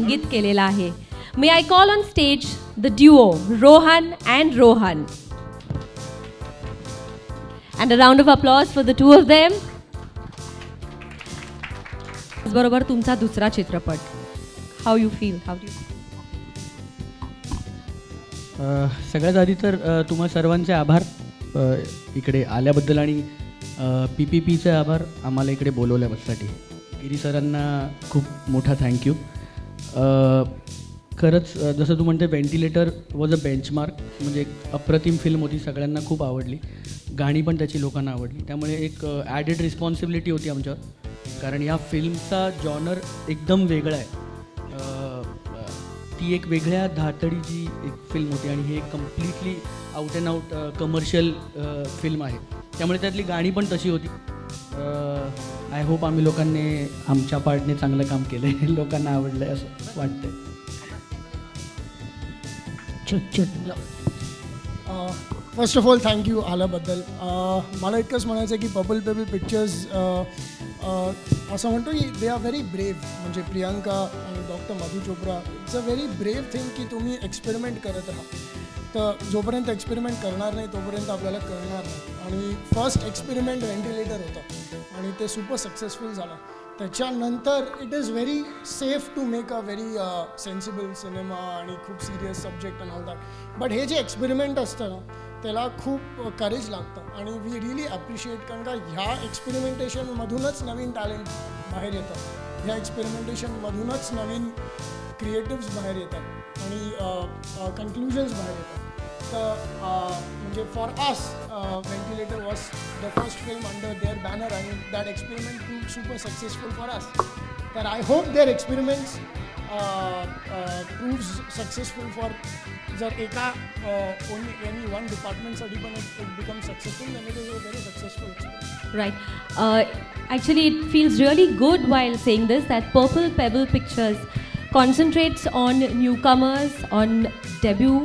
संगीत केलेलं आहे. May I call on stage the duo Rohan and Rohan. And a round of applause for the two of them. बरोबर तुमचा दुसरा चित्रपट. How you feel? How do you? सगळ्यात आधी तर तुम्हा सर्वांचे आभार इकडे आल्याबद्दल आणि PPPचे आभार आम्हाला इकडे बोलवल्यासाठी. गिरी सरांना खूप मोठा थँक्यू. खरंच जसं तू म्हणते व्हेंटिलेटर वॉज अ बेंचमार्क. म्हणजे एक अप्रतिम फिल्म होती, सगळ्यांना खूप आवडली. गाणी पण त्याची लोकांना आवडली. त्यामुळे एक ॲडेड रिस्पॉन्सिबिलिटी होती आमच्यावर, कारण या फिल्मचा जॉनर एकदम वेगळा आहे. ती एक वेगळ्या धातडीची एक फिल्म होती आणि ही एक completely out and out commercial film आहे. त्यामुळे त्यातली गाणी पण तशी होती. आय होप आम्ही लोकांनी आमच्या पार्टने चांगलं काम केलं आहे, लोकांना आवडलं आहे असं वाटतंय. फर्स्ट ऑफ ऑल थँक्यू आल्याबद्दल. मला इतकंच म्हणायचं आहे की पर्पल पेबल पिक्चर्स असं म्हणतो की दे आर व्हेरी ब्रेव्ह. म्हणजे प्रियांका आणि doctor Madhu Chopra, it's a very brave thing की तुम्ही एक्सपेरिमेंट करत राहा. तर जोपर्यंत एक्सपेरिमेंट करणार नाही तोपर्यंत आपल्याला कळणार नाही. आणि फर्स्ट एक्सपेरिमेंट व्हेंटिलेटर होतं आणि ते सुपर सक्सेसफुल झालं. त्याच्यानंतर it is very safe to make a very sensible cinema आणि खूप serious subject and all that. But हे जे एक्सपेरिमेंट असतं ना त्याला खूप करेज लागतं आणि वी रिअली ॲप्रिशिएट. कारण का ह्या एक्सपेरिमेंटेशनमधूनच नवीन टॅलेंट बाहेर येतं. ह्या एक्सपेरिमेंटेशनमधूनच नवीन क्रिएटिव्स बाहेर येतात आणि कन्क्लुजन्स बाहेर येतात. तर म्हणजे for us ventilator was the first film under their banner आणि that experiment proved super successful for us. तर I hope their experiments proves successful for. जर एका ओनली एनी वन डिपार्टमेंटसाठी पण it become successful then it is a very successful experiment. Right. Actually, it feels really good while saying this that Purple Pebble Pictures concentrates on newcomers, on debut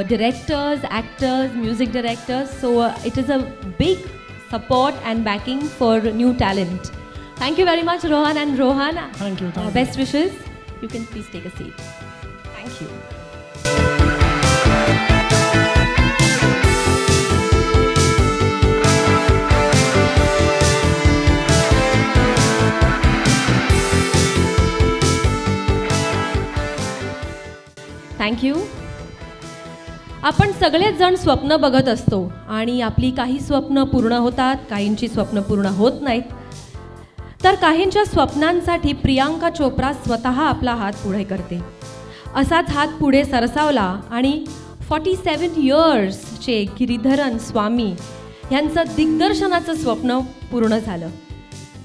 directors, actors, music directors. So it is a big support and backing for new talent. Thank you very much, Rohan and Rohan. Thank you. Best wishes. You can please take a seat. Thank you. Thank you. आपण सगळेच जण स्वप्न बघत असतो आणि आपली काही स्वप्न पूर्ण होतात, काहींची स्वप्न पूर्ण होत नाहीत. तर काहींच्या स्वप्नांसाठी प्रियांका चोप्रा स्वतः आपला हात पुढे करते. असाच हात पुढे सरसावला आणि 47 इयर्सचे गिरीधरन स्वामी यांचं दिग्दर्शनाचं स्वप्न पूर्ण झालं.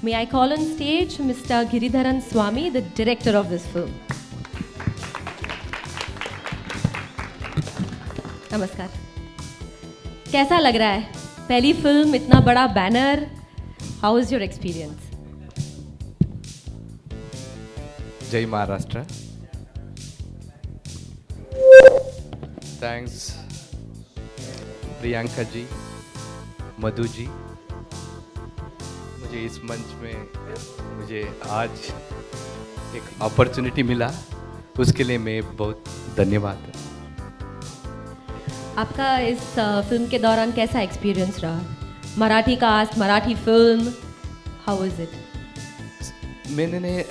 May I call on stage mister Giridharan Swami, the director of this film. नमस्कार. कैसा लग रहा है? पहली फिल्म, इतना बड़ा banner. How is your experience? जय महाराष्ट्र. थैंक्स प्रियंका जी, मधु जी. मुझे इस मंच में मुझे आज एक अपॉर्चुनिटी मिला, उसके लिए मैं बहुत धन्यवाद. आपका इस फिल्म के दौरान कैसा एक्सपीरियंस रहा? Marathi cast, Marathi film, how is it? मैंने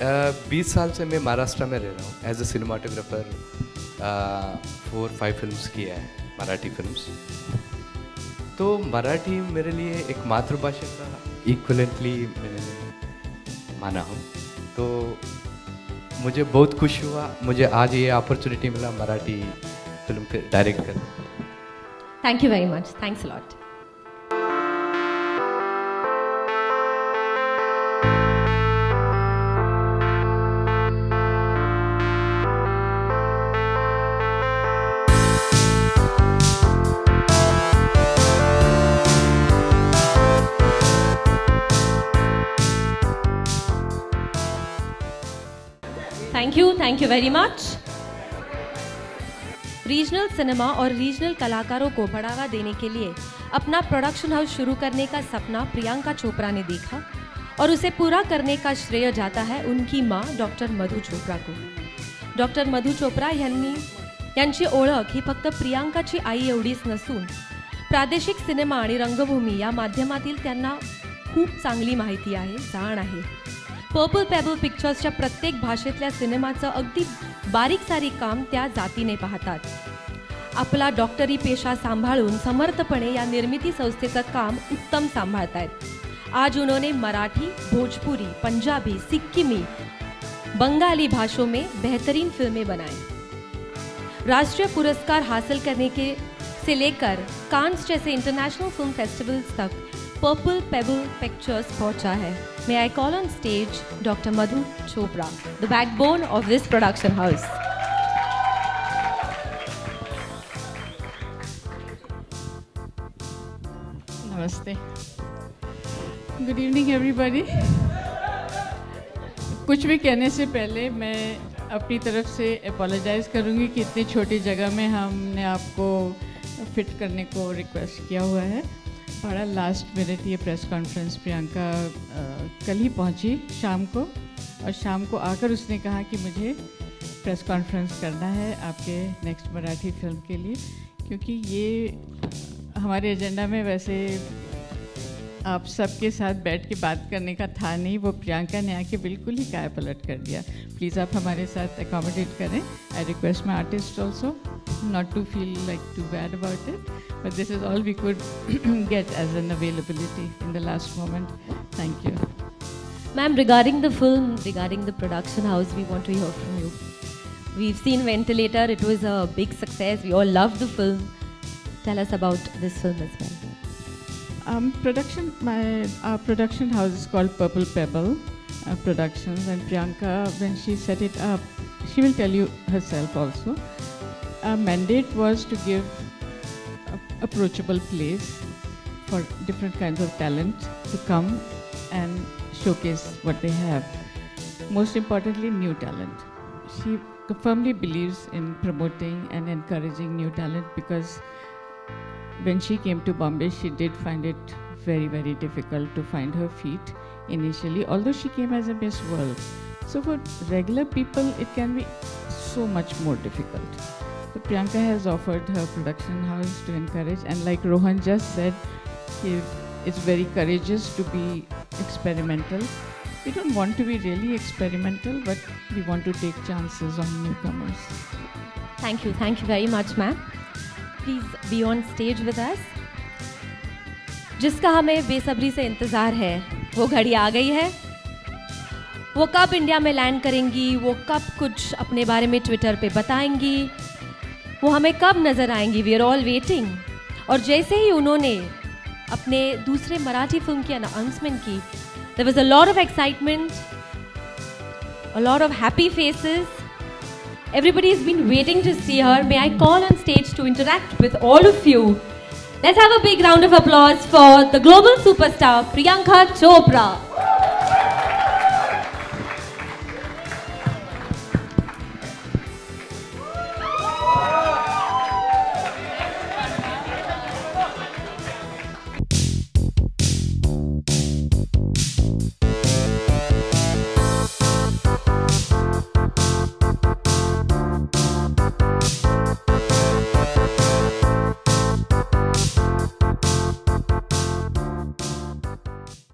20 साल से मैं महाराष्ट्र में रह रहा हूँ. एज अ सिनेमाटोग्राफर 4-5 फिल्म्स किया है, मराठी फिल्म्स. तो मराठी मेरे लिए एक मातृभाषा का इक्वलेंटली मैंने माना हूँ. तो मुझे बहुत खुश हुआ, मुझे आज ये अपॉर्चुनिटी मिला मराठी फिल्म डायरेक्ट करने. Thank you very much. Thanks a lot. Thank you very much. Regional cinema और रीजनल कलाकारों को बढ़ावा देने के लिए अपना प्रोडक्शन हाउस शुरू करने का सपना प्रियंका चोपड़ा ने देखा और उसे पूरा करने का श्रेय जाता है उनकी मां डॉक्टर मधु चोपड़ा को. डॉक्टर मधु चोप्रा यांची ओळख ही फक्त प्रियांकाची आई एवढीच नसून प्रादेशिक सिनेमा आणि रंगभूमी या माध्यमातील त्यांना खूप चांगली माहिती आहे, जाण आहे. पर्पल पेबल पिक्चर्सच्या प्रत्येक भाषेतल्या सिनेमाचं अगदी बारीक सारीक काम त्या जातीने पाहतात. आपला डॉक्टरी पेशा सांभाळून समर्थपणे या निर्मिती संस्थेचं काम उत्तम सांभाळतायत. आज उन्होंने मराठी, भोजपुरी, पंजाबी, सिक्किमी, बंगाली भाषाओं में बेहतरीन फिल्में बनाई. राष्ट्रीय पुरस्कार हासिल करने से लेकर कांस जैसे इंटरनेशनल फिल्म फेस्टिवल्स तक पर्पल पेबल पिक्चर्स पहुंचा है. May I call on stage Dr. Madhu Chopra, the backbone of this production house. Namaste. Good evening everybody. कुछ भी कहने से पहले मैं अपनी तरफ से अपोलोजाइज़ करूँगी कि इतनी छोटी जगह में हमने आपको फिट करने को रिक्वेस्ट किया हुआ है. बड़ा लास्ट मिनट ये प्रेस कॉन्फ्रेंस प्रियंका कल ही पहुंची शाम को, और शाम को आकर उसने कहा कि मुझे प्रेस कॉन्फ्रेंस करना है आपके नेक्स्ट मराठी फिल्म के लिए, क्योंकि ये हमारे एजेंडा में वैसे आप सबके साथ बैठ के बात करने का था नहीं. वो प्रियंका ने आके बिल्कुल ही काय पलट कर दिया. प्लीज़ आप हमारे साथ अकोमोडेट करें. I request my artist also not to feel like too bad about it, but this is all we could get as an availability in the last moment. Thank you. Ma'am, regarding the film, regarding the production house, we want to hear from you. We've seen Ventilator, it was a big success, we all loved the film. Tell us about this film as well. Our production house is called Purple Pebble Productions, and Priyanka, when she set it up, she will tell you herself also. Our mandate was to give an approachable place for different kinds of talent to come and showcase what they have. Most importantly, new talent. She firmly believes in promoting and encouraging new talent, because when she came to Bombay, she did find it very, very difficult to find her feet initially, although she came as a Miss World. So for regular people, it can be so much more difficult. So Priyanka has offered her production house to encourage, and like Rohan just said, it's very courageous to be experimental. We don't want to be really experimental, but we want to take chances on newcomers. Thank you very much, ma'am. Please be on stage with us. जिसका हमें बेसब्री से इंतज़ार है, वो घड़ी आ गई है. वो कब इंडिया में लैंड करेंगी, वो कब कुछ अपने बारे में ट्विटर पे बताएंगी, वो हमें कब नज़र आएंगी. We are all waiting. और जैसे ही उन्होंने अपने दूसरे मराठी फिल्म की अनाउंसमेंट की, there was a lot of excitement, a lot of happy faces. Everybody has been waiting to see her. May I call on stage to interact with all of you. Let's have a big round of applause for the global superstar Priyanka Chopra.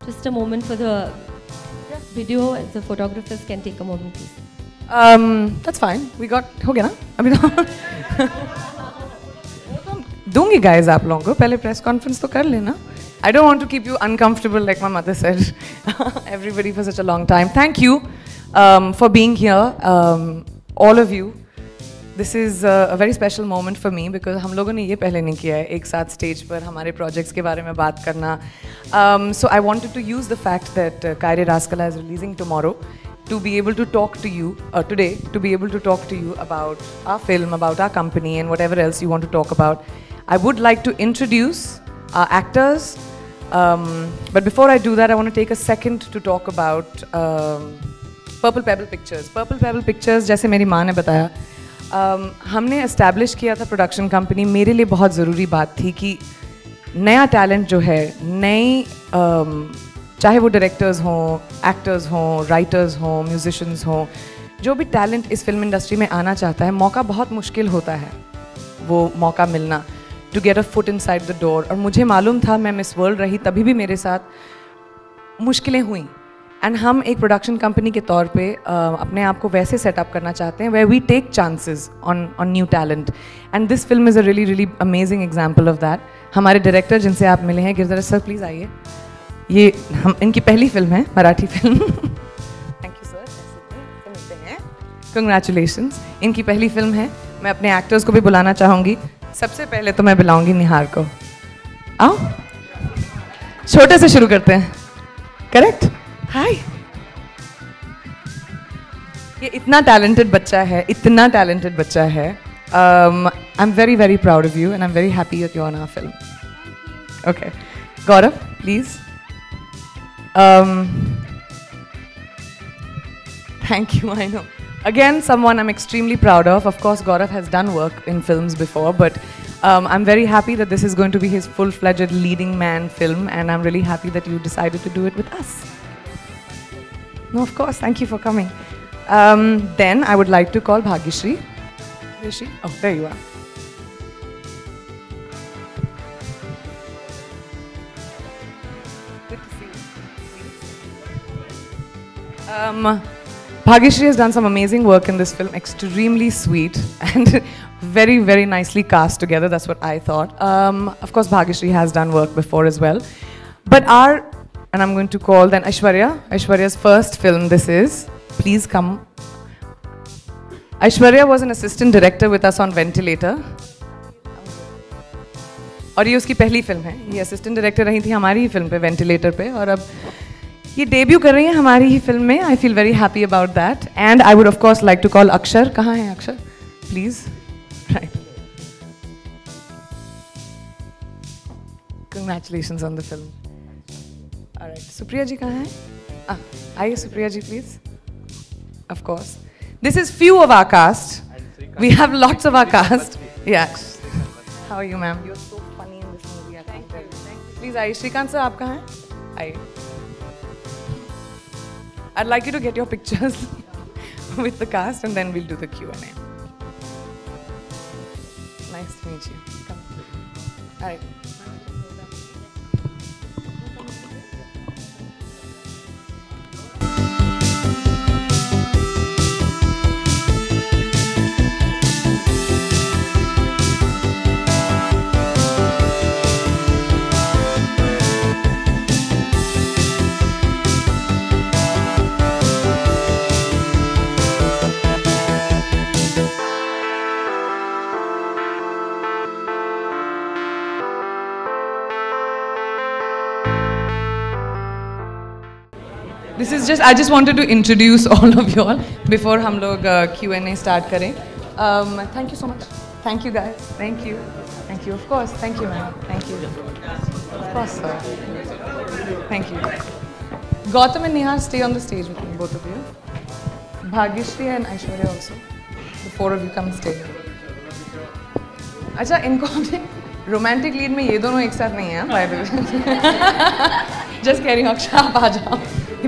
Just a moment for the video. The photographers can take a moment, please. That's fine. We got हो गया ना अभी तो दूंगी guys आप लोगों को. पहले press conference तो कर लेना. I don't want to keep you uncomfortable like my mother said. Everybody for such a long time. Thank you for being here, all of you. This is a very special moment for me because हम लोगों ने ये पहले नहीं किया है एक साथ स्टेज पर हमारे projects के बारे में बात करना. So I wanted to use the fact that Kaire Raskala is releasing tomorrow to be able to talk to you today, to be able to talk to you about our film, about our company, and whatever else you want to talk about. I would like to introduce our actors, but before I do that, I want to take a second to talk about Purple Pebble Pictures. Purple Pebble Pictures, जैसे मेरी माँ ने बताया, हमने establish किया था production company. मेरे लिए बहुत ज़रूरी बात थी कि नया टैलेंट जो है, नई चाहे वो डायरेक्टर्स हों, एक्टर्स हों, राइटर्स हों, म्यूजिशियंस हों, जो भी टैलेंट इस फिल्म इंडस्ट्री में आना चाहता है, मौका बहुत मुश्किल होता है वो मौका मिलना, to get a foot inside the door. और मुझे मालूम था, मैं मिस वर्ल्ड रही तभी भी मेरे साथ मुश्किलें हुई। एंड हम एक प्रोडक्शन कंपनी के तौर पे अपने आप को वैसे सेटअप करना चाहते हैं where we take chances on new talent, and this film is a really really amazing example of that. हमारे डायरेक्टर जिनसे आप मिले हैं, गिरधर सर, प्लीज़ आइए। ये हम इनकी पहली फिल्म है, Marathi film. Thank you sir, मिलते हैं। कंग्रेचुलेशंस, इनकी पहली फिल्म है। मैं अपने एक्टर्स को भी बुलाना चाहूँगी। सबसे पहले तो मैं बुलाऊंगी निहार को। आओ, छोटे से शुरू करते हैं। करेक्ट? हाय। ये इतना टैलेंटेड बच्चा है, इतना टैलेंटेड बच्चा है। I am very very proud of you and I am very happy that you are on our film. Okay, Gaurav please. Thank you, I know. Again, someone I'm extremely proud of. Of course, Gaurav has done work in films before, but I'm very happy that this is going to be his full-fledged leading man film, and I'm really happy that you decided to do it with us. No, of course, thank you for coming. Then I would like to call Bhagyashree. Where is she? Oh, there you are. Good to see you. Bhagyashree has done some amazing work in this film, extremely sweet and very, very nicely cast together. That's what I thought. Of course, Bhagyashree has done work before as well. But and I'm going to call then Aishwarya. Aishwarya's first film this is. Please come. Aishwarya was an assistant director with us on Ventilator. और ये उसकी पहली film है। ये assistant director रही थी हमारी ही फिल्म पे, वेंटिलेटर पे, और अब ये डेब्यू कर रही है हमारी ही फिल्म में। I feel very happy about that. And I would of course like to call Akshar. कहाँ है Akshar? Please. Right, congratulations on the film. Alright, Supriya ji कहाँ है? आइए Supriya ji please. Of course this is few of our cast, we have lots of our cast. Yes, how are you ma'am? You are so funny in this movie. I can tell you. Please आइए। Shrikant sir आप कहाँ हैं? आइए। I'd like you to get your pictures with the cast and then we'll do the Q&A. Nice to meet you. Come. All right. This is just, I just wanted to introduce all of you all before हम लोग Q&A start करें. Thank you so much. Thank you guys. Thank you. Thank you. Of course. Thank you, ma'am. Thank you. Of course, sir. Thank you. Gautam and Nihar, stay on the stage with me, both of you. Bhagyashree and Aishwarya also. The four of you come stay. अच्छा, इनको हमने romantic lead में ये दोनों एक साथ नहीं है, बाय द वे। जस्ट कह रही हूँ, अक्षर आप आ जाओ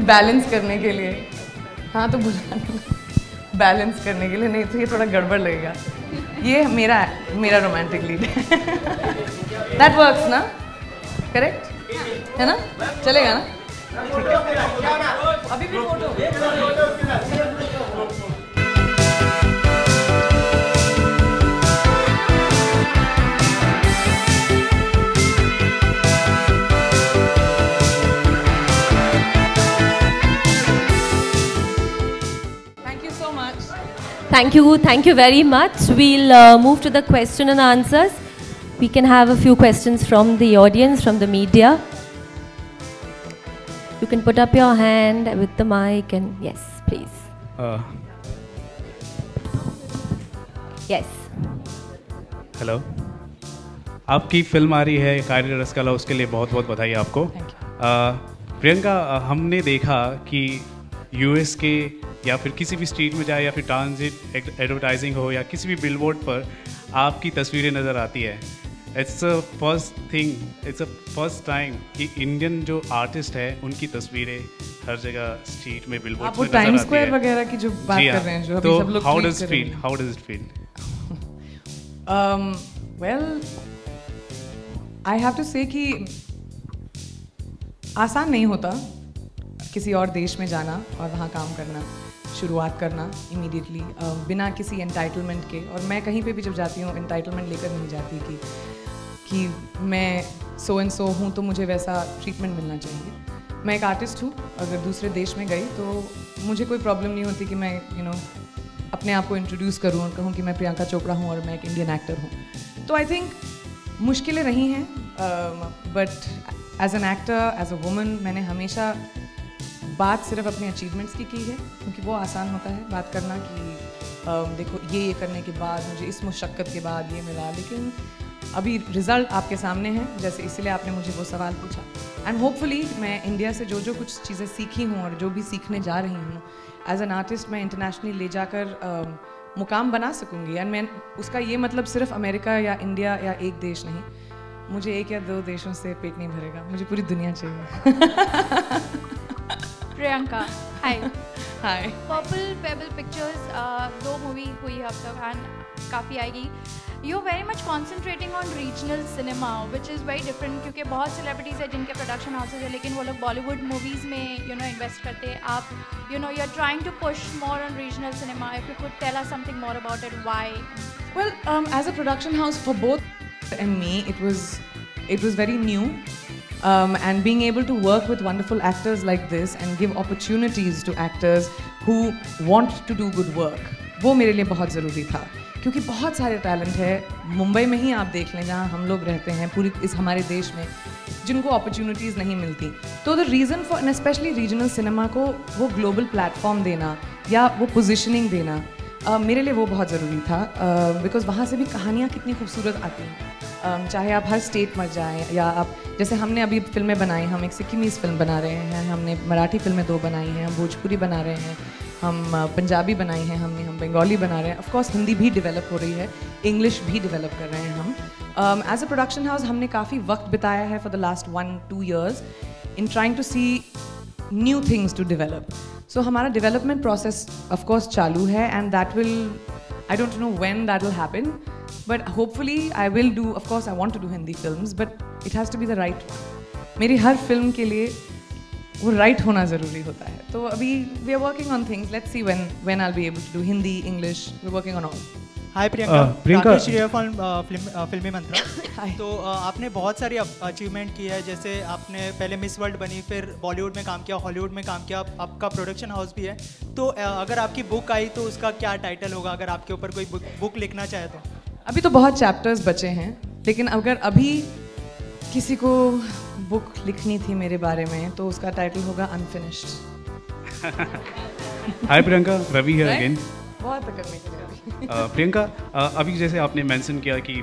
बैलेंस करने के लिए। हाँ तो बुला बैलेंस करने के लिए, नहीं तो ये थोड़ा गड़बड़ लगेगा। ये मेरा रोमांटिक लीड है। दैट वर्क्स ना? करेक्ट है ना? चलेगा ना? अभी भी photo. Thank you very much. We'll move to the question and answers. We can have a few questions from the audience, from the media. You can put up your hand with the mic and yes, please. Yes. Hello. आपकी film आ रही है कार्य रसकला, उसके लिए बहुत बहुत बधाई आपको। प्रियंका, हमने देखा कि यूएस के या फिर किसी भी स्ट्रीट में जाए या फिर ट्रांजिट एडवर्टाइजिंग हो या किसी भी बिलबोर्ड पर आपकी तस्वीरें नज़र आती है। इट्स अ फर्स्ट टाइम कि इंडियन जो आर्टिस्ट है उनकी तस्वीरें हर जगह स्ट्रीट में बिलबोर्ड आप वो टाइम स्क्वायर वगैरह की जो बात कर रहे हैं, जो अभी सब लोग हाउ tweet डज कर रहे फील, हैं। How does it feel? Well, I have to say कि आसान नहीं होता किसी और देश में जाना और वहाँ काम करना, शुरुआत करना इमीडिएटली बिना किसी एंटाइटलमेंट के। और मैं कहीं पे भी जब जाती हूँ एंटाइटलमेंट लेकर नहीं जाती कि मैं सो एंड सो हूँ तो मुझे वैसा ट्रीटमेंट मिलना चाहिए। मैं एक आर्टिस्ट हूँ, अगर दूसरे देश में गई तो मुझे कोई प्रॉब्लम नहीं होती कि मैं अपने आप को इंट्रोड्यूस करूँ और कहूँ कि मैं प्रियंका चोपड़ा हूँ और मैं एक इंडियन एक्टर हूँ। तो आई थिंक मुश्किलें रही हैं, but as an actor, as a woman, मैंने हमेशा बात सिर्फ अपने अचीवमेंट्स की है, क्योंकि वो आसान होता है बात करना कि देखो ये करने के बाद मुझे इस मुशक्क़त के बाद ये मिला, लेकिन अभी रिज़ल्ट आपके सामने है, जैसे इसलिए आपने मुझे वो सवाल पूछा। एंड होपफुली मैं इंडिया से जो जो कुछ चीज़ें सीखी हूँ और जो भी सीखने जा रही हूँ एज एन आर्टिस्ट, मैं इंटरनेशनली ले जाकर मुकाम बना सकूँगी। एंड मैं उसका ये मतलब सिर्फ अमेरिका या इंडिया या एक देश नहीं, मुझे एक या दो देशों से पेट नहीं भरेगा, मुझे पूरी दुनिया चाहिए। प्रियंका, हाय। हाय। पर्पल पेबल पिक्चर्स 2 मूवी हुई अब तक एंड काफ़ी आएगी। You very much concentrating on regional cinema which is very different, क्योंकि बहुत सेलिब्रिटीज़ है जिनके प्रोडक्शन हाउसेज है लेकिन वो लोग बॉलीवुड मूवीज़ में इन्वेस्ट करते हैं। आप you are trying to push more on regional cinema. If you could tell us something more about it, why? Well, as a production house for both and me, it was very new, and being able to work with wonderful actors like this and give opportunities to actors who want to do good work, वो मेरे लिए बहुत ज़रूरी था, क्योंकि बहुत सारे talent है मुंबई में ही आप देख लें, जहाँ हम लोग रहते हैं पूरी इस हमारे देश में, जिनको अपॉर्चुनिटीज़ नहीं मिलती। तो the reason for and specially regional cinema को वो ग्लोबल प्लेटफॉर्म देना या वो पोजिशनिंग देना मेरे लिए वो बहुत ज़रूरी था, बिकॉज़ वहाँ से भी कहानियाँ कितनी खूबसूरत आती हैं। चाहे आप हर स्टेट में जाएं या आप, जैसे हमने अभी फिल्में बनाई, हम एक सिक्किमीज़ फिल्म बना रहे हैं, हमने मराठी फिल्में 2 बनाई हैं, हम भोजपुरी बना रहे हैं, हम पंजाबी बनाई हैं हमने, हम बंगाली बना रहे हैं, ऑफ कोर्स हिंदी भी डेवलप हो रही है, इंग्लिश भी डेवलप कर रहे हैं हम। एज अ प्रोडक्शन हाउस हमने काफ़ी वक्त बिताया है for the last 1-2 years in trying to see new things to develop. So हमारा डेवलपमेंट प्रोसेस ऑफ कोर्स चालू है, and that will, I don't know when that will happen, but hopefully I will do, of course I want to do Hindi films, but it has to be the right one. मेरी हर film के लिए वो right होना ज़रूरी होता है। तो अभी we are working on things, let's see when I will be able to do Hindi, English, we are working on all. Hi Priyanka, Priyanka Rakesh Shreya Filmy Mantra. तो आपने बहुत सारी अचीवमेंट की है, जैसे आपने पहले मिस वर्ल्ड बनी, फिर बॉलीवुड में काम किया, हॉलीवुड में काम किया, आपका प्रोडक्शन हाउस भी है। तो अगर आपकी बुक आई तो उसका क्या टाइटल होगा, अगर आपके ऊपर कोई बुक लिखना चाहे तो? अभी तो बहुत चैप्टर्स बचे हैं, लेकिन अगर अभी किसी को बुक लिखनी थी मेरे बारे में तो उसका टाइटल होगा unfinished. Hi Priyanka, Ravi here again. बहुत करने के लिए अभी। प्रियंका, अभी जैसे आपने मेंशन किया कि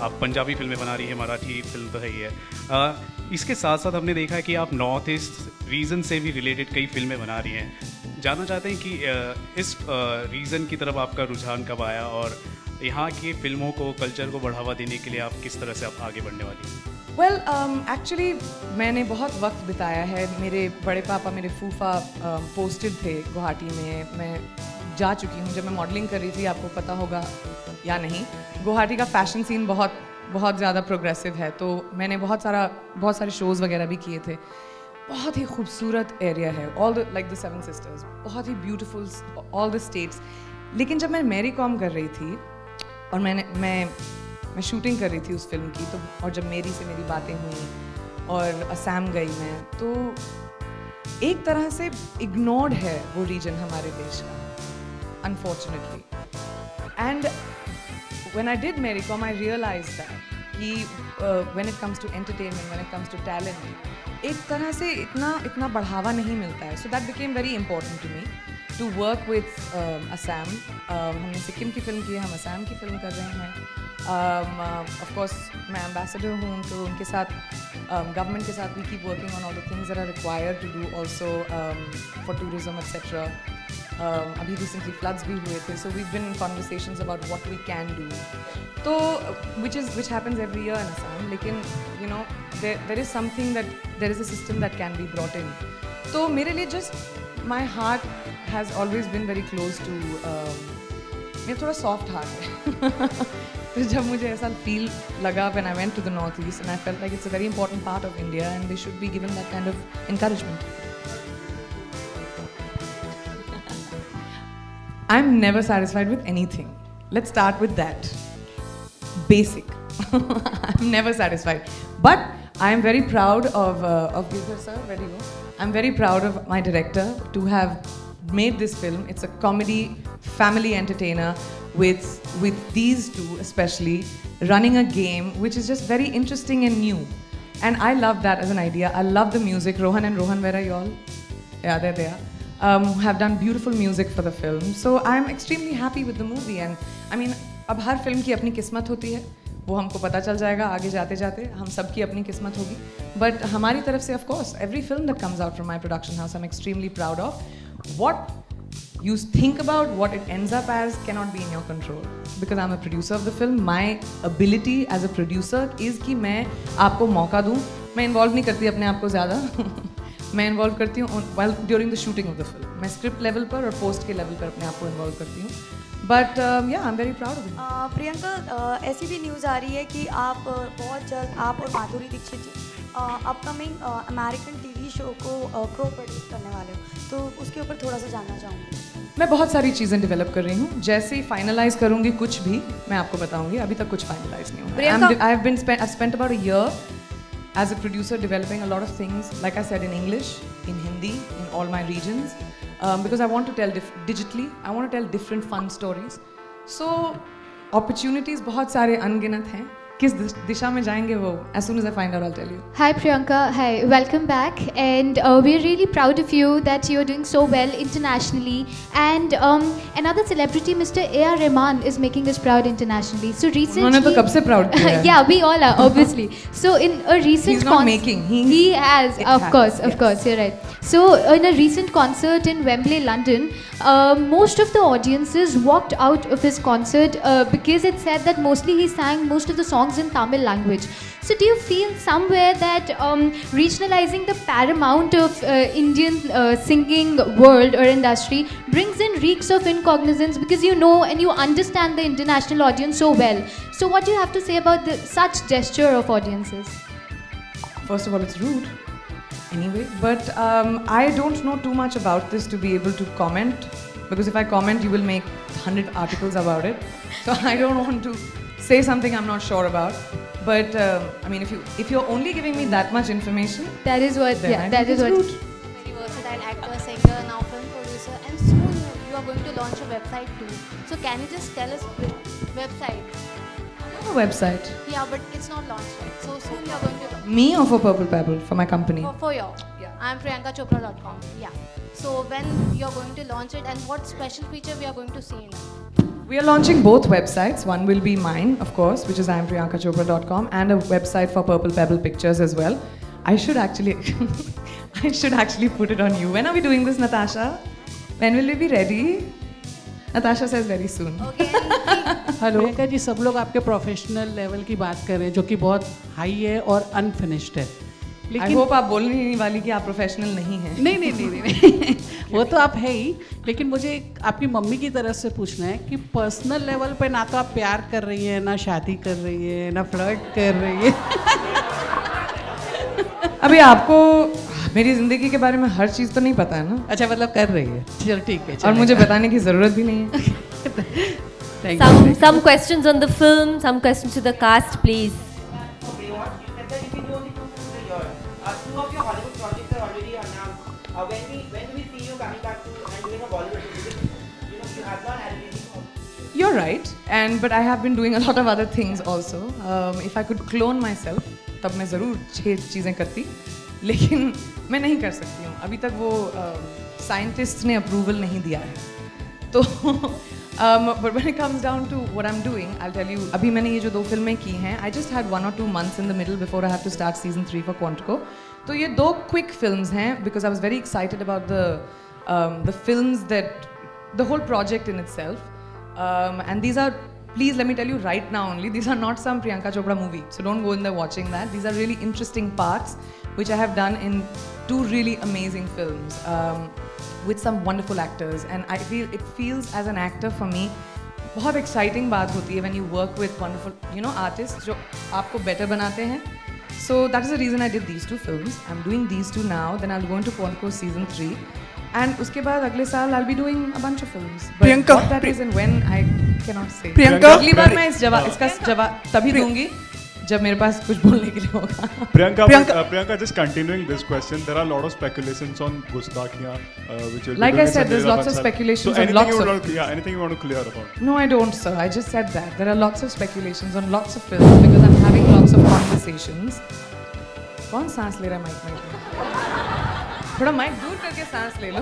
आप पंजाबी फिल्में बना रही है, मराठी फिल्म तो है ही है, इसके साथ साथ हमने देखा है कि आप नॉर्थ ईस्ट रीजन से भी रिलेटेड कई फिल्में बना रही हैं। जानना चाहते हैं कि इस रीजन की तरफ आपका रुझान कब आया और यहाँ की फिल्मों को, कल्चर को बढ़ावा देने के लिए आप किस तरह से आप आगे बढ़ने वाली हैं? वेल, एक्चुअली मैंने बहुत वक्त बिताया है, मेरे बड़े पापा, मेरे फूफा पोस्टेड थे गुवाहाटी में, मैं जा चुकी हूँ। जब मैं मॉडलिंग कर रही थी, आपको पता होगा या नहीं, गुवाहाटी का फैशन सीन बहुत ज़्यादा प्रोग्रेसिव है, तो मैंने बहुत सारे शोज़ वगैरह भी किए थे। बहुत ही खूबसूरत एरिया है, all the like the 7 sisters, बहुत ही ब्यूटीफुल, ऑल द स्टेट्स। लेकिन जब मैं मैरी कॉम कर रही थी और मैं शूटिंग कर रही थी उस फिल्म की, तो और जब मेरी से मेरी बातें हुई और असम गई मैं, तो एक तरह से इग्नोर्ड है वो रीजन हमारे देश का, unfortunately. And when I did Maricom, I realized that when it comes to entertainment, when it comes to talent, एक तरह से इतना बढ़ावा नहीं मिलता है. So that became very important to me to work with Assam. हमने सिक्किम की फिल्म की है, हम असम की फिल्म कर रहे हैं. Of course मैं ambassador हूँ, तो उनके साथ government के साथ we keep working on all the things that are required to do also for tourism etc. अभी recently floods भी हुए थे, so we've been in conversations about what we can do. तो which happens every year in Assam, लेकिन you know there is something that there is a system that can be brought in. So मेरे लिए just my heart has always been very close to मेरा थोड़ा soft heart है. तो जब मुझे ऐसा feel लगा when I went to the Northeast and I felt like it's a very important part of India and they should be given that kind of encouragement. I'm never satisfied with anything. Let's start with that. Basic. I'm never satisfied. But I am very proud of Girdhar sir, where do you go? I'm very proud of my director to have made this film. It's a comedy, family entertainer with these two especially running a game which is just very interesting and new. And I love that as an idea. I love the music. Rohan and Rohan, where are you all? Yeah, they're there. Have done beautiful music for the film. So I'm extremely happy with the movie. And I mean, अब हर फिल्म की अपनी किस्मत होती है, वो हमको पता चल जाएगा आगे जाते जाते, हम सबकी अपनी किस्मत होगी. But हमारी तरफ से, of course, every film that comes out from my production house, I'm extremely proud of. What you think about, what it ends up as, cannot be in your control. Because I'm a producer of the film, my ability as a producer is कि मैं आपको मौका दूँ. मैं involve नहीं करती अपने आप को ज़्यादा. मैं इन्वॉल्व करती हूँ while during the shooting of the film. मैं स्क्रिप्ट लेवल पर और पोस्ट के लेवल पर अपने आप को इन्वॉल्व करती हूँ. But yeah, I'm very proud of it. Priyanka, ऐसी भी न्यूज़ आ रही है कि आप बहुत जल्द आप और माधुरी दीक्षित जी अपकमिंग अमेरिकन टीवी शो को प्रोड्यूस करने वाले हो, तो उसके ऊपर थोड़ा सा जानना चाहूँगी. मैं बहुत सारी चीज़ें डेवलप कर रही हूँ. जैसे ही फाइनलाइज करूँगी कुछ भी मैं आपको बताऊँगी. अभी तक कुछ फाइनलाइज नहीं हुआ. I've spent about a year as a producer developing a lot of things, like I said, in English, in Hindi, in all my regions, because I want to tell digitally, I want to tell different fun stories. So opportunities बहुत सारे अनगिनत हैं. किस दिशा में जाएंगे वो, as soon as I find out I'll tell you. Hi Priyanka, hi, welcome back, and we're really proud of you that you're doing so well internationally, and another celebrity, Mr. A.R. Rahman, is making us proud internationally. So recently, उन्होंने तो कब से proud किया है. Yeah, we all are obviously. So in a recent he's not making, he has, of course, you're right. So in a recent concert in Wembley, London, most of the audiences walked out of his concert because it said that mostly he sang most of the songs in Tamil language. So do you feel somewhere that regionalizing the paramount of Indian singing world or industry brings in reeks of incognizance, because you know and you understand the international audience so well? So what do you have to say about such gesture of audiences? First of all, it's rude. Anyway, but I don't know too much about this to be able to comment, because if I comment you will make 100 articles about it. So I don't want to say something I'm not sure about. But I mean, if you're only giving me that much information, that is what, yeah, that is what. Very versatile actor, singer, now film producer, and soon you are going to launch a website too. So can you just tell us the website? A website. Yeah, but it's not launched yet. So soon you are going to launch. Me or for Purple Pebble, for my company? For your. Yeah. I'm PriyankaChopra.com. Yeah. So when you are going to launch it, and what special feature we are going to see in it? We are launching both websites. One will be mine, of course, which is IamPriyankaChopra.com, and a website for Purple Pebble Pictures as well. I should actually, I should actually put it on you. When are we doing this, Natasha? When will we be ready? Natasha says very soon. Okay. Hello Priyanka ji, सब लोग आपके professional level की बात कर रहे हैं जो कि बहुत हाई है और अनफिनिश्ड है. I hope आप बोलने नहीं वाली कि आप प्रोफेशनल नहीं हैं. नहीं वो तो आप है ही, लेकिन मुझे आपकी मम्मी की तरफ से पूछना है कि पर्सनल लेवल पे ना तो आप प्यार कर रही हैं, ना शादी कर रही है, ना फ्लर्ट कर रही है. अभी आपको मेरी ज़िंदगी के बारे में हर चीज़ तो नहीं पता है ना. अच्छा, मतलब कर रही है. चलो ठीक है. और मुझे बताने की ज़रूरत भी नहीं है. Some questions on the film, some questions to the cast, please. Two of your Hollywood projects are already announced. When do we see you coming back to and doing a Bollywood? You know, you have not had anything. You're right, but I have been doing a lot of other things also. If I could clone myself, तब मैं ज़रूर 6 चीज़ें करती, लेकिन मैं नहीं कर सकती हूँ. अभी तक वो साइंटिस्ट ने अप्रूवल नहीं दिया है. तो but when it comes down to what I'm doing, I'll tell you. अभी मैंने ये जो 2 फिल्में की हैं, I just had 1 or 2 months in the middle before I have to start season 3 for Quantico. तो ये 2 quick films हैं, because I was very excited about the films, that the whole project in itself. And these are, please let me tell you right now only, these are not some Priyanka Chopra movie. So don't go in there watching that. These are really interesting parts which I have done in 2 really amazing films with some wonderful actors, and I feel it feels as an actor for me बहुत exciting बात होती है when you work with wonderful, you know, artists जो आपको better बनाते हैं. So that is the reason I did these 2 films. I'm doing these 2 now. Then I'll go into Quantico season 3, and उसके बाद अगले साल I'll be doing a bunch of films. But Priyanka, what that is and when I cannot say. Priyanka, अगली बार मैं इसका जवाब तभी दूंगी जब मेरे पास कुछ बोलने के लिए होगा. Priyanka, just continuing this question, there are a lot of speculations on Gustakhia, which will like be I said, there's lots of speculations on lots of. Anything you want to clear about? No, I don't, sir. I just said that there are lots of speculations on lots of films because I'm having lots of conversations. कौन सांस ले रहा है mic में? थोड़ा mic दूर करके सांस ले लो.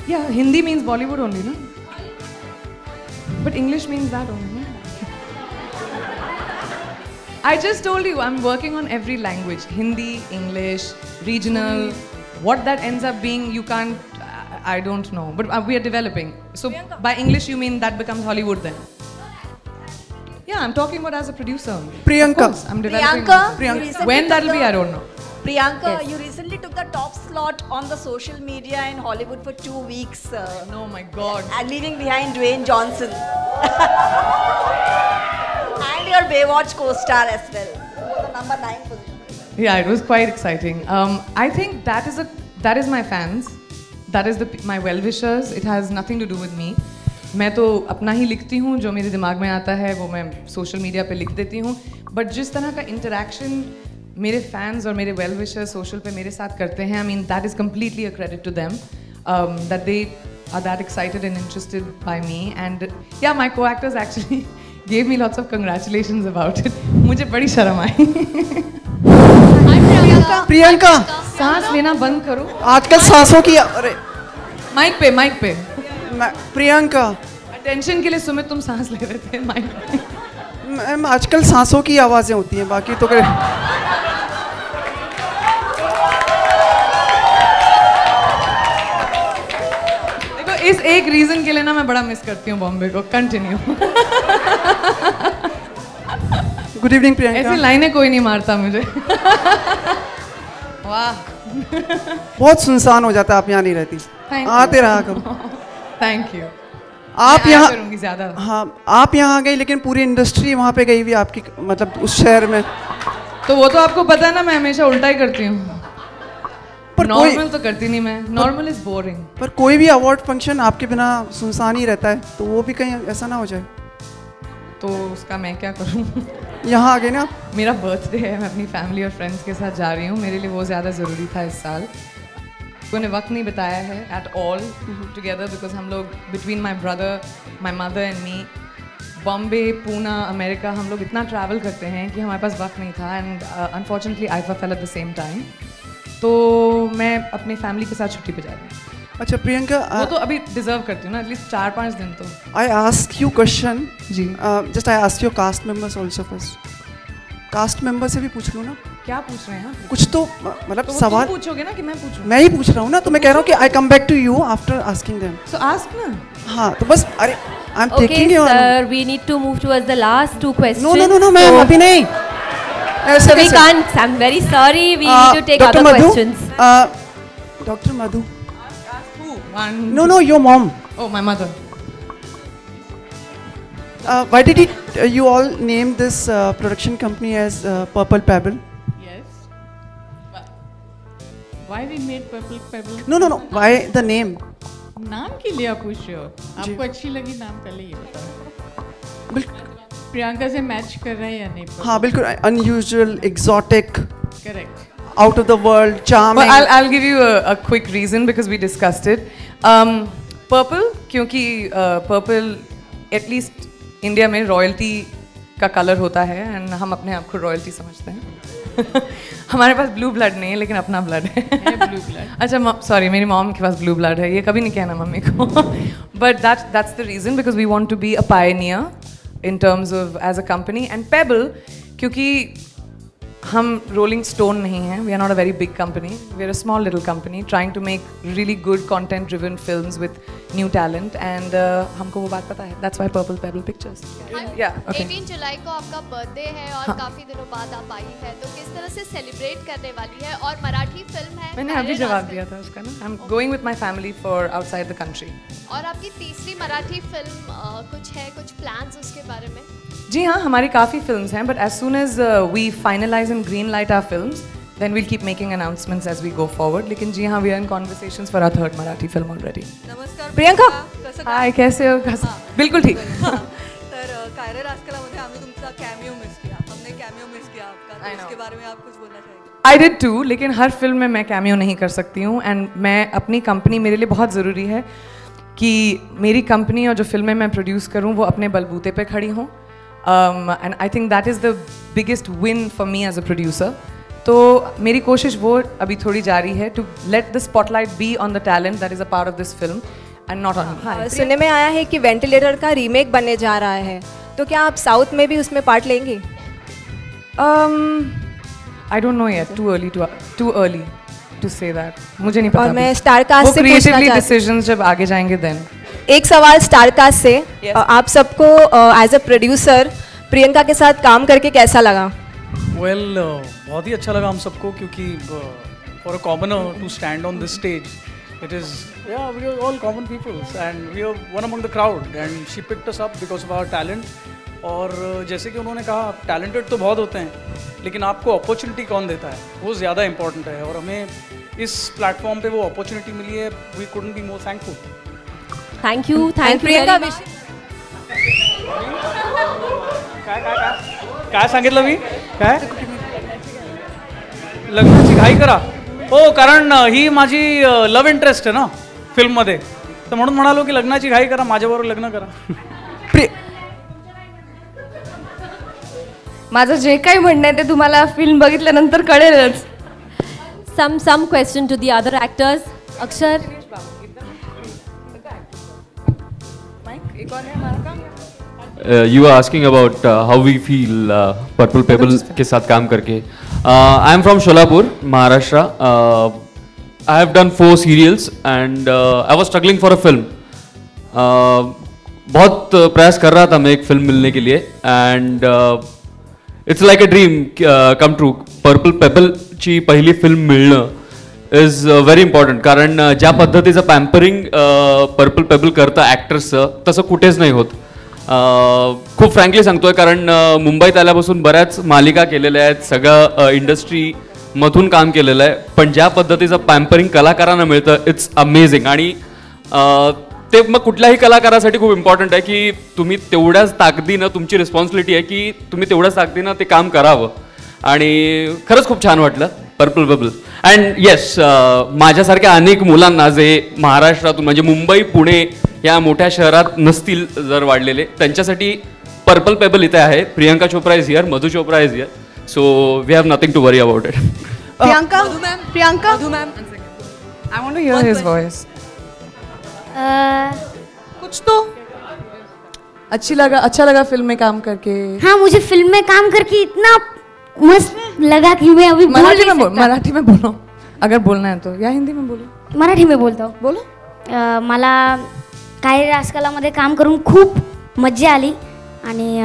Yeah, Hindi means Bollywood only, no? But English means that only, no? I just told you I'm working on every language. Hindi, English, regional. What that ends up being, you can't, I don't know. But we are developing. So by English you mean that becomes Hollywood then? Yeah, I'm talking about as a producer. Priyanka. Of course, I'm developing. Priyanka. When that'll be, I don't know. Priyanka, you recently took the top slot on the social media in Hollywood for 2 weeks. Oh my God. And leaving behind Dwayne Johnson. And your Baywatch co-star as well. The number 9 position. Yeah, it was quite exciting. I think that is my fans. That is my well-wishers. It has nothing to do with me. मैं तो अपना ही लिखती हूँ, जो मेरे दिमाग में आता है वो मैं सोशल मीडिया पे लिख देती हूँ. बट जिस तरह का इंटरेक्शन मेरे फैंस और मेरे वेल विशर्स सोशल पे मेरे साथ करते हैं, I mean that is completely a credit to them that they are that excited and interested by me. And yeah my co actors actually gave me lots of congratulations about it. मुझे बड़ी शर्म आई. प्रियंका, सांस लेना बंद करो. आजकल सांसों की, अरे माइक पे प्रियंका, अटेंशन के लिए सुमित तुम सांस ले रहे थे माइक पे. मैम आजकल सांसों की आवाजें होती हैं, बाकी तो देखो इस एक रीजन के लिए ना मैं बड़ा मिस करती हूँ बॉम्बे को. कंटिन्यू. Good evening Priyanka. ऐसी लाइनें कोई नहीं मारता मुझे. वाह. बहुत सुनसान हो जाता है, आप यहाँ नहीं रहती. आते रहा करो. Thank you. आप यहाँ करूंगी ज्यादा. हाँ, आप यहाँ गई लेकिन पूरी इंडस्ट्री वहाँ पे गई हुई आपकी, मतलब उस शहर में. तो वो तो आपको पता है ना, मैं हमेशा उल्टा ही करती हूँ. पर नॉर्मल तो करती नहीं मैं. Normal is boring. पर कोई भी अवार्ड फंक्शन आपके बिना सुनसान ही रहता है, तो वो भी कहीं ऐसा ना हो जाए. तो उसका मैं क्या करूँ. यहाँ आ गए ना. मेरा बर्थडे है, मैं अपनी फैमिली और फ्रेंड्स के साथ जा रही हूँ. मेरे लिए वो ज़्यादा ज़रूरी था इस साल. उन्होंने वक्त नहीं बताया है एट ऑल टुगेदर, बिकॉज हम लोग between my brother, my mother and me, Bombay, Poona, America, हम लोग इतना ट्रैवल करते हैं कि हमारे पास वक्त नहीं था. And unfortunately IIFA fail at the same time. तो मैं अपनी फैमिली के साथ छुट्टी पे जा रही हूँ. अच्छा प्रियंका, वो तो अभी डिजर्व करती हूँ ना, एटलीस्ट 4-5 दिन तो. I ask you question. जी. Just I ask your cast members also first. Cast member से भी पूछ लूँ ना. क्या पूछ रहे हैं? कुछ तो मतलब तो सवाल तुम पूछोगे ना कि मैं पूछूं? मैं ही पूछ रहा हूँ ना, तो मैं कह रहा हूँ कि I come back to you after asking them. So ask ना. हाँ तो बस, अरे I am taking you. Your. Sir we need to move towards the last 2 questions. No ma'am, अभी नहीं. So we can't. I'm very sorry. We need to take other questions. Dr. Madhu. Who? One. No, your mom. Oh, my mother. Why did you all name this production company as Purple Pebble? Yes. Why we made Purple Pebble? No. Why the name? नाम के लिए आप पूछ रहे हो. आपको अच्छी लगी नाम, पहले ये बताओ. प्रियंका से मैच कर रहा है या नहीं? हाँ बिल्कुल. Unusual, exotic. Correct. Out of the world, charming. Well, I'll give you a quick reason because we discussed it. Purple, क्योंकि purple at least इंडिया में रॉयल्टी का कलर होता है एंड हम अपने आप को रॉयल्टी समझते हैं. हमारे पास ब्लू ब्लड नहीं है लेकिन अपना ब्लड है. Blue blood. अच्छा सॉरी, मेरी मॉम के पास ब्लू ब्लड है, ये कभी नहीं कहना मम्मी को. But that's the reason because we want to be a pioneer in terms of as a company. And Pebble, क्योंकि हम रोलिंग स्टोन नहीं हैं, we are not a very big company, we are a small little company trying to make really good content driven films with new talent and हमको वो बात पता है, that's why Purple Pebble Pictures. Yeah 18 जुलाई को आपका birthday है और हाँ। काफ़ी दिनों बाद आप आई है, तो किस तरह से सेलिब्रेट करने वाली है? और मराठी फिल्म है, मैंने अभी जवाब दिया था उसका ना, I am going with my family for outside the country. और आपकी तीसरी मराठी फिल्म कुछ है, कुछ प्लान्स उसके बारे में? जी हाँ, हमारी काफ़ी फिल्म्स हैं, but as soon as we finalise and green light our films then we'll keep making announcements as we go forward. लेकिन जी हाँ, we are in conversations for our third Marathi film already. नमस्कार प्रियंका, हाय, कैसे हो? बिल्कुल ठीक। तर कायरे रास्कलामध्ये आम्ही तुमचा कॅमियो मिस किया, हमने कॅमियो मिस किया आपका, तो उसके बारे में आप कुछ बोलना चाहेंगे? आई डिड टू, लेकिन हर फिल्म में मैं कैमियो नहीं कर सकती हूँ एंड मैं अपनी कंपनी, मेरे लिए बहुत ज़रूरी है कि मेरी कंपनी और जो फिल्में मैं प्रोड्यूस करूँ वो अपने बलबूते पे खड़ी हों and I think that is the biggest win for me as a producer. तो मेरी कोशिश वो अभी थोड़ी जारी है to let the spotlight be on the talent that is a part of this film and not on me. सुनने में आया है कि वेंटिलेटर का रीमेक बनने जा रहा है, तो क्या आप साउथ में भी उसमें पार्ट लेंगे? I don't know yet. Too early to say that. मुझे नहीं पता। और मैं स्टार कास्ट से पूछना creatively चाहती decisions जब आगे जाएंगे then। एक सवाल स्टार कास्ट से, आप सबको एज अ प्रोड्यूसर प्रियंका के साथ काम करके कैसा लगा? Well, बहुत ही अच्छा लगा हम सबको, क्योंकि for a commoner to stand on this stage, it is, yeah, we are all common peoples and we are one among the crowd and she picked us up because of our talent। और जैसे कि उन्होंने कहा, talented तो बहुत होते हैं, लेकिन आपको अपॉर्चुनिटी कौन देता है वो ज़्यादा इंपॉर्टेंट है, और हमें इस प्लेटफॉर्म पे वो अपॉर्चुनिटी मिली है। We couldn't be more thankful. Thank you Priyanka काय सांगितलं मी? काय लग्नाची घाई करा? हो, कारण ही माझी लव्ह इंटरेस्ट आहे ना फिल्ममध्ये, तर म्हणून म्हणालो की लग्नाची घाई करा, माझ्याबरोबर लग्न करा। माझं जे काही म्हणणं आहे ते तुम्हाला फिल्म बघितल्यानंतर कळेलच। some question to the other actors. अक्षर, you are asking about how we feel Purple Pebble के साथ काम करके। I am from Sholapur, Maharashtra. I have done 4 serials and I was struggling for a film. बहुत प्रयास कर रहा था मैं एक फिल्म मिलने के लिए and it's like a dream come true. Purple पेबलची पहिली फिल्म मिळणं इज व्हेरी इम्पॉर्टंट, कारण ज्या पद्धतीचं पॅम्परिंग पर्पल पेबल करतं ॲक्टर्सचं तसं कुठेच नाही होत। खूप फ्रँकली सांगतोय, कारण मुंबईत आल्यापासून बऱ्याच मालिका केलेल्या आहेत, सगळं इंडस्ट्रीमधून काम केलेलं आहे, पण ज्या पद्धतीचं पॅम्परिंग कलाकारांना मिळतं इट्स अमेझिंग। आणि ते मग कुठल्याही कलाकारासाठी खूप इम्पॉर्टंट आहे की तुम्ही तेवढ्याच ताकदीनं, तुमची रिस्पॉन्सिबिलिटी आहे की तुम्ही तेवढ्याच ताकदीनं ते काम करावं, आणि खरंच खूप छान वाटलं पर्पल पेबल। अँड येस, माझ्यासारख्या अनेक मुलांना जे महाराष्ट्रातून म्हणजे मुंबई पुणे या मोठ्या शहरात नसतील जर वाढलेले, त्यांच्यासाठी पर्पल पेबल इथे आहे। Priyanka Chopra is here, Madhu Chopra is here, so we have nothing to worry about it. Priyanka, Priyanka, I want to hear his voice. कुछ तो अच्छा लगा फिल्म में काम करके। हाँ, मुझे फिल्म में काम करके इतना मस्त लगा कि मैं अभी मराठी में बोलो अगर बोलना है तो, या हिंदी में बोलो? मराठी में बोलता हूँ। बोलो। मला कायरे रास्कलामध्ये काम करून खूप मजा आली आणि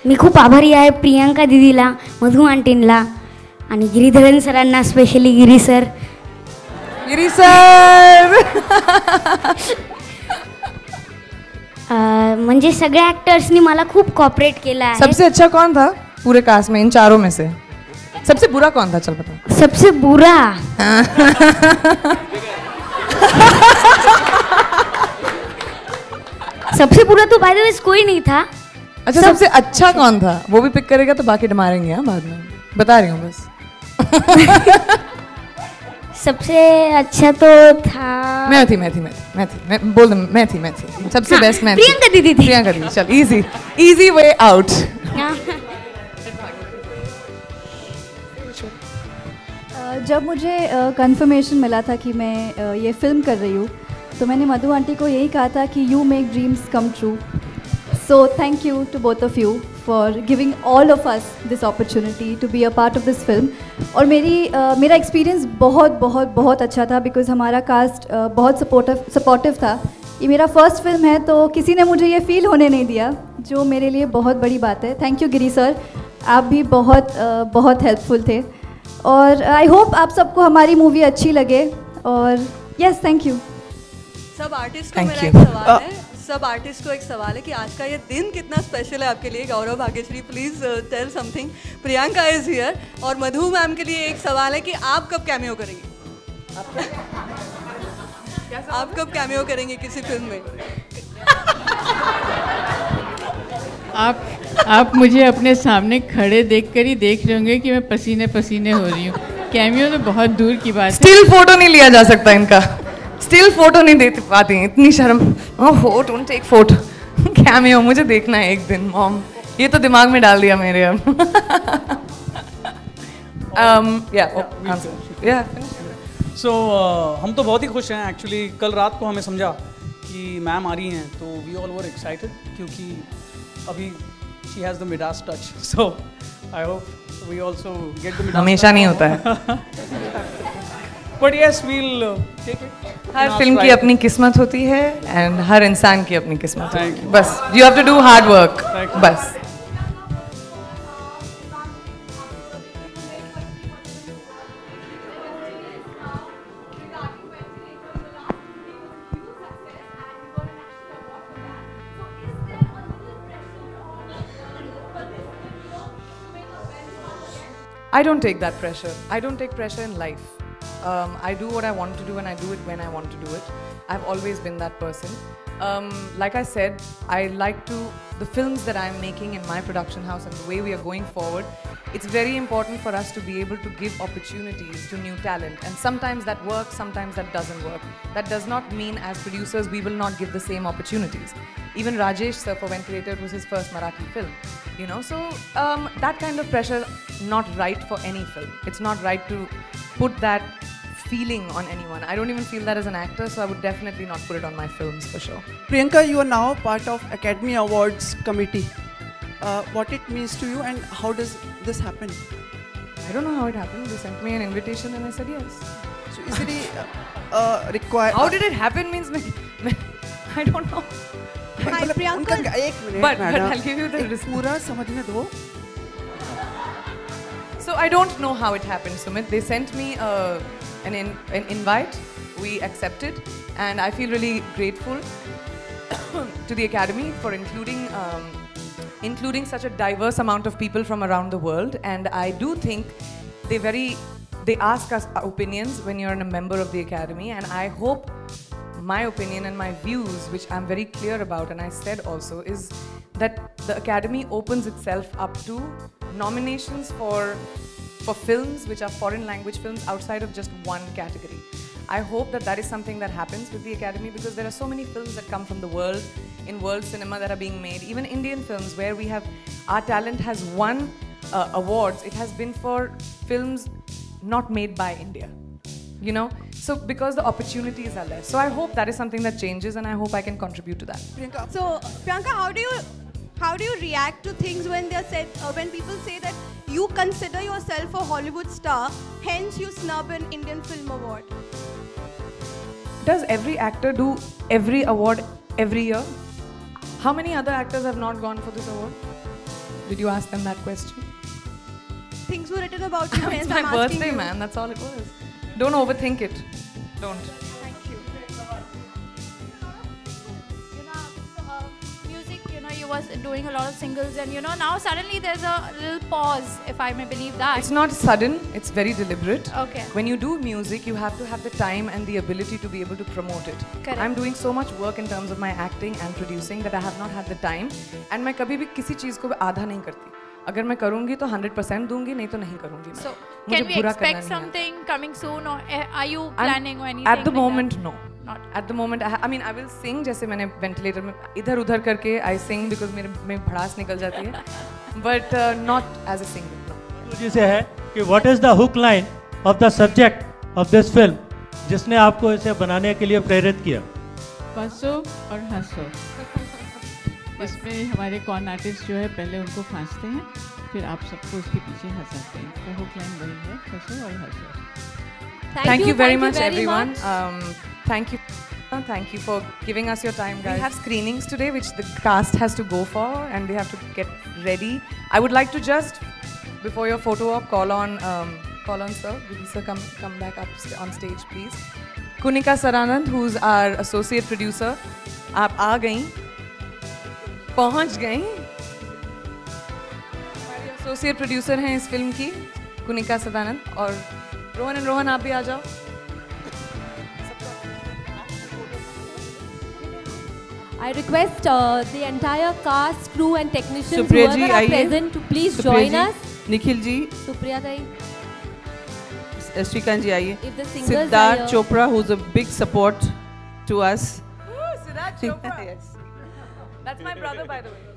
मी खूप आभारी आहे प्रियंका दीदीला, मधु आंटींना आणि गिरीधरन सरांना, स्पेशली गिरी सर। म्हणजे सगळ्या ॲक्टर्सनी मला खूप कॉपरेट केला है। सबसे अच्छा कौन था पूरे कास्ट में इन चारों में से? सबसे बुरा कौन था, चल बता। सबसे बुरा सबसे बुरा तो बाय द वे कोई नहीं था। अच्छा, सबसे अच्छा कौन था वो भी पिक करेगा तो बाकी मारेंगे हाँ बाद में, बता रही हूँ बस। सबसे अच्छा तो था मैं थी बोल दे, मैं थी सबसे बेस्ट मैं प्रियंका दीदी थी। प्रियंका दीदी, चल इजी वे आउट। जब मुझे कंफर्मेशन मिला था कि मैं ये फिल्म कर रही हूँ, तो मैंने मधु आंटी को यही कहा था कि you make dreams come true. So thank you to both of you for giving all of us this opportunity to be a part of this film. और मेरा experience बहुत अच्छा था because हमारा cast बहुत supportive था. ये मेरा first film है तो किसी ने मुझे ये feel होने नहीं दिया, जो मेरे लिए बहुत बड़ी बात है. Thank you गिरी सर, आप भी बहुत helpful थे. और I hope आप सबको हमारी movie अच्छी लगे. और yes, thank you. सब आर्टिस्ट को मेरा एक सवाल है. सब आर्टिस्ट को एक सवाल है कि आज का ये दिन कितना स्पेशल है आपके लिए. Gaurav Bhagyashree, please tell something. Priyanka is here. और मधु मैम के लिए एक सवाल है कि आप कब कैमियो करेंगे? आप कब कैमियो करेंगे किसी फिल्म में? आप मुझे अपने सामने खड़े देखकर ही देख रहे होंगे कि मैं पसीने पसीने हो रही हूँ. कैमियो तो बहुत दूर की बात है. स्टिल फोटो नहीं लिया जा सकता इनका. स्टिल फोटो नहीं दे पाती हैं, इतनी शर्म. ओह, डोंट टेक फोटो. कैमियो मुझे देखना है एक दिन. मॉम, ये तो दिमाग में डाल दिया मेरे. अब सो हम तो बहुत ही खुश हैं. एक्चुअली कल रात को हमें समझा कि मैम आ रही हैं तो वी ऑल वर एक्साइटेड, क्योंकि अभी she has the Midas touch. So I hope we also get the Midas. हमेशा नहीं होता है. But yes, we'll take it. हर फिल्म की अपनी किस्मत होती है and हर इंसान की अपनी किस्मत होती है. बस you have to do hard work. बस. I don't take that pressure. I don't take pressure in life. I do what I want to do and I do it when I want to do it. I've always been that person. Like I said, the films that I'm making in my production house and the way we are going forward, it's very important for us to be able to give opportunities to new talent. And sometimes that works, sometimes that doesn't work. That does not mean as producers we will not give the same opportunities. Even Rajesh sir for Ventilator was his first Marathi film. You know, so that kind of pressure, not right for any film. It's not right to put that feeling on anyone. I don't even feel that as an actor, so I would definitely not put it on my films for sure. Priyanka, you are now part of Academy Awards committee. What it means to you and how does this happen? I don't know how it happened. They sent me an invitation and I said yes. So is it required? How did it happen means I don't know. Hi, Priyanka. एक minute But I'll give you the पूरा समझने दो. So I don't know how it happened, Sumit. They sent me an invite. We accepted, and I feel really grateful to the Academy for including such a diverse amount of people from around the world. And I do think they ask us opinions when you're a member of the Academy, and I hope my opinion and my views, which I'm very clear about, and I said also, is that the Academy opens itself up to nominations for films which are foreign language films outside of just one category. I hope that is something that happens with the Academy, because there are so many films that come from the world, in world cinema, that are being made. Even Indian films where our talent has won awards, it has been for films not made by India. You know, so because the opportunities are less. So I hope that is something that changes, and I hope I can contribute to that. So Priyanka, how do you react to things when they are said when people say that you consider yourself a Hollywood star, hence you snub an Indian Film Award? Does every actor do every award every year? How many other actors have not gone for this award? Did you ask them that question? Things were written about you. It's my birthday, man. That's all it was. Don't overthink it. Don't. Thank you. Music, you was doing a lot of singles, and now suddenly there's a little pause, if I may believe that. It's not sudden. It's very deliberate. Okay. When you do music, you have to have the time and the ability to be able to promote it. Correct. I'm doing so much work in terms of my acting and producing that I have not had the time. And मैं कभी भी किसी चीज़ को आधा नहीं करती. अगर मैं करूँगी तो 100% दूँगी, नहीं तो नहीं करूँगी. So, can we expect something coming soon, or are you planning or anything? At the like moment, that? no. Not. At the moment, I mean, I will sing. जैसे मैंने ventilator में इधर उधर करके I sing because मेरे भड़ास निकल जाती है. But not as a singer. No. जिसे है कि what is the hook line of the subject of this film, जिसने आपको इसे बनाने के लिए प्रेरित किया? बसो और हंसो. इसमें हमारे कॉन आर्टिस्ट जो है पहले उनको फांसते हैं, फिर आप सबको उसके पीछे हंसाते हैं। तो हुक लाइन वही है, फंसो और हंसो। Thank you very much, everyone. Thank you. Thank you for giving us your time, guys. We have screenings today, which the cast has to go for, and they have to get ready. I would like to just, before your photo op, call on sir. Will sir come back up on stage, please? Kunika Saranand, who's our associate producer. आप आ गई, पहुंच गई। हमारी associate producer हैं इस film की, कुनिका सदानंद। और रोहन आप भी आ जाओ। I request the entire cast, crew and technicians Supriya ji, whoever are present to please join us. Nikhil ji, Supriya Dai. Shrikant जी आइए। If the singers are Siddharth here. Chopra, who's a big support to us. Siddharth Chopra. Yes. That's my brother, by the way.